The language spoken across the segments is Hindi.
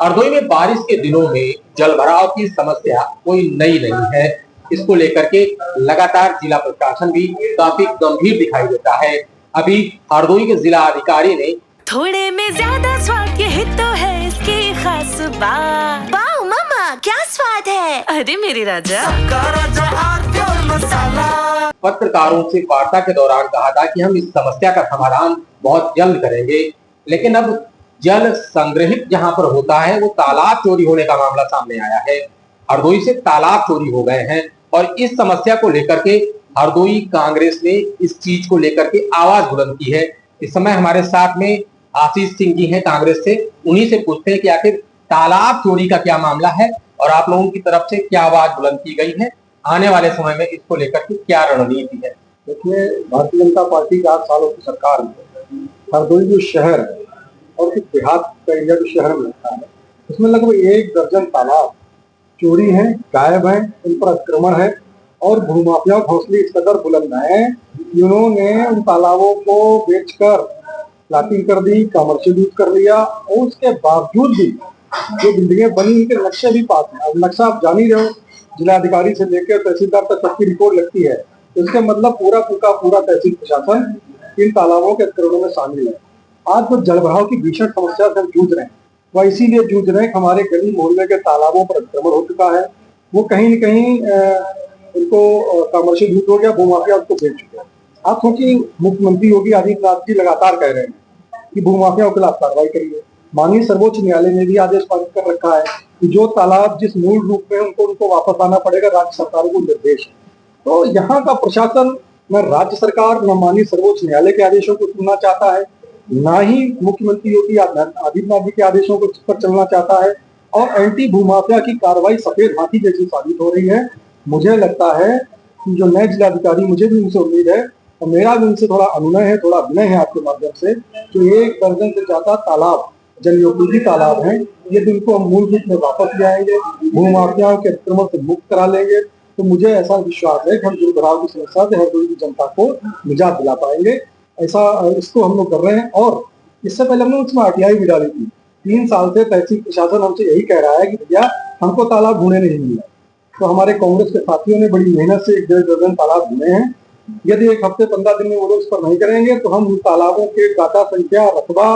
हरदोई में बारिश के दिनों में जलभराव की समस्या कोई नई नहीं है। इसको लेकर के लगातार जिला प्रशासन भी काफी गंभीर दिखाई देता है। अभी हरदोई के जिला अधिकारी ने थोड़े में ज्यादा स्वाद यही तो है इसकी खास बात। वाओ मामा, क्या स्वाद है। अरे मेरे राजा, पत्रकारों से वार्ता के दौरान कहा था कि हम इस समस्या का समाधान बहुत जल्द करेंगे, लेकिन अब जल संग्रहित जहां पर होता है वो तालाब चोरी होने का मामला सामने आया है। हरदोई से तालाब चोरी हो गए हैं और इस समस्या को लेकर के हरदोई कांग्रेस ने इस चीज को लेकर के आवाज बुलंद की है। इस समय हमारे साथ में आशीष सिंह जी हैं कांग्रेस से, उन्हीं से पूछते हैं कि आखिर तालाब चोरी का क्या मामला है और आप लोगों की तरफ से क्या आवाज बुलंद की गई है, आने वाले समय में इसको लेकर के क्या रणनीति है। देखिए, भारतीय जनता पार्टी की 8 सालों की सरकार में हरदोई जो शहर है और कुछ देहात का एरिया जो शहर में लगता है, उसमें लगभग 1 दर्जन तालाब चोरी है, गायब है, उन पर अतिक्रमण है और भूमाफियाओं के हौसले इस कदर बुलंद है कि उन्होंने उन तालाबों को बेचकर प्लाटिंग कर दी, कमर्शियल यूज कर लिया और उसके बावजूद भी जो बिल्डिंगें बनी उनके नक्शे भी पास है। अब नक्शा आप जान ही रहे हो, जिलाधिकारी से लेकर तहसीलदार तक सबकी रिपोर्ट लगती है। इसके मतलब पूरा तहसील प्रशासन इन तालाबों के अतिक्रमण में शामिल है। आज जो जलभराव की भीषण समस्या से हम जूझ रहे हैं वह इसीलिए जूझ रहे हैं कि हमारे गली मोहल्ले के तालाबों पर अतिक्रमण हो चुका है। वो कहीं न कहीं उनको कमर्शियल यूज हो गया, भूमाफिया उसको बेच चुके हैं। आप सोचिए, मुख्यमंत्री योगी आदित्यनाथ जी लगातार कह रहे हैं कि भूमाफियाओं के खिलाफ कार्रवाई करिए। माननीय सर्वोच्च न्यायालय ने भी आदेश पारित कर रखा है कि जो तालाब जिस मूल रूप में उनको वापस आना पड़ेगा, राज्य सरकारों को निर्देश है। तो यहाँ का प्रशासन न राज्य सरकार न माननीय सर्वोच्च न्यायालय के आदेशों को सुनना चाहता है, ना ही मुख्यमंत्री योगी आदित्यनाथ जी के आदेशों को पर चलना चाहता है और एंटी भूमाफिया की कार्रवाई सफेद हाथी जैसी साबित हो रही है। मुझे लगता है कि जो नए जिलाधिकारी, मुझे भी उनसे उम्मीद है और मेरा भी उनसे थोड़ा अनुनय है, थोड़ा विनय है आपके माध्यम से, कि 1 दर्जन से ज्यादा तालाब जनयोपयोगी तालाब हैं, यदि उनको हम मूल रूप में वापस ले आएंगे, भूमाफियाओं के अतिक्रमण से मुक्त करा लेंगे, तो मुझे ऐसा विश्वास है कि हम जलभराव की समस्या से हरदोई की जनता को निजात दिला पाएंगे। ऐसा इसको हम लोग कर रहे हैं और इससे पहले हमने उसमें आरटीआई भी डाली थी। 3 साल से तहसील प्रशासन हमसे यही कह रहा है कि भैया हमको तालाब ढूंढने नहीं मिल रहा। तो हमारे कांग्रेस के साथियों ने बड़ी मेहनत से 1 दर्जन तालाब ढूंढे हैं। यदि 1 हफ्ते 15 दिन में वो लोग इस पर नहीं करेंगे तो हम उन तालाबों के डाटा संख्या, रकबा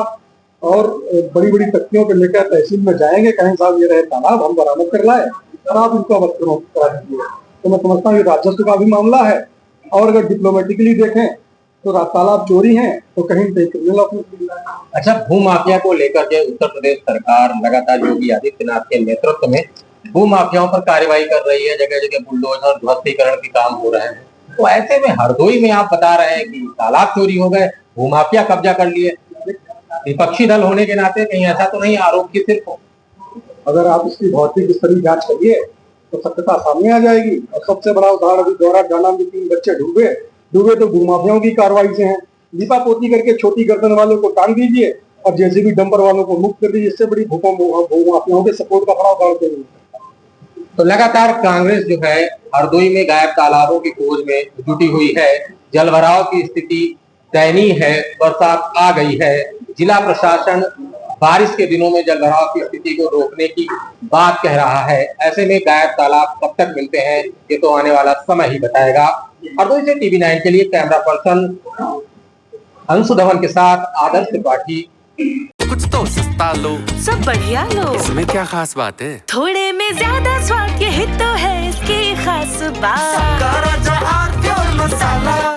और बड़ी तख्तियों पर लेकर तहसील में जाएंगे, कहेंगे साहब ये रहे तालाब, हम बरामद कर लाए और आप इनको अतिक्रमण करा दीजिए। तो मैं समझता हूँ ये राजस्व का भी मामला है और अगर डिप्लोमेटिकली देखें तो तालाब चोरी है तो कहीं क्रिमिनल ऑफेंस। अच्छा, भूमाफिया को लेकर के उत्तर प्रदेश सरकार लगातार योगी आदित्यनाथ के नेतृत्व में भूमाफियाओं पर कार्रवाई कर रही है, जगह जगह बुलडोजर ध्वस्तीकरण के काम हो रहे हैं। तो ऐसे में हरदोई में आप बता रहे हैं कि तालाब चोरी हो गए, भूमाफिया कब्जा कर लिए। विपक्षी दल होने के नाते कहीं ऐसा तो नहीं आरोप की सिर्फ? अगर आप इसकी भौतिक स्तरीय जांच करिए तो सत्यता सामने आ जाएगी। और सबसे बड़ा उदाहरण अभी दौरा जाना में 3 बच्चे डूबे तो भूमाफियाओं की कार्रवाई से हैं। लिपापोती करके छोटी गर्दन वालों को टांग दीजिए और जेसीबी डंपर वालों को मुक्त कर दीजिए। इससे बड़ी भूमाफियाओं के सपोर्ट का बड़ा उदाहरण नहीं है। तो लगातार कांग्रेस जो है हरदोई में गायब तालाबों की खोज में जुटी हुई है। जलभराव की स्थिति दयनीय है, बरसात आ गई है, जिला प्रशासन बारिश के दिनों में जलभराव की स्थिति को रोकने की बात कह रहा है। ऐसे में गायब तालाब कब तक मिलते हैं ये तो आने वाला समय ही बताएगा। हरदोई से टीवी9 के लिए कैमरा पर्सन अंशु धवन के साथ आदर्श त्रिपाठी। कुछ तो सस्ता लो, सब बढ़िया लो, इसमें क्या खास बात है। थोड़े में ज्यादा स्वाद यही तो है इसकी खास बात।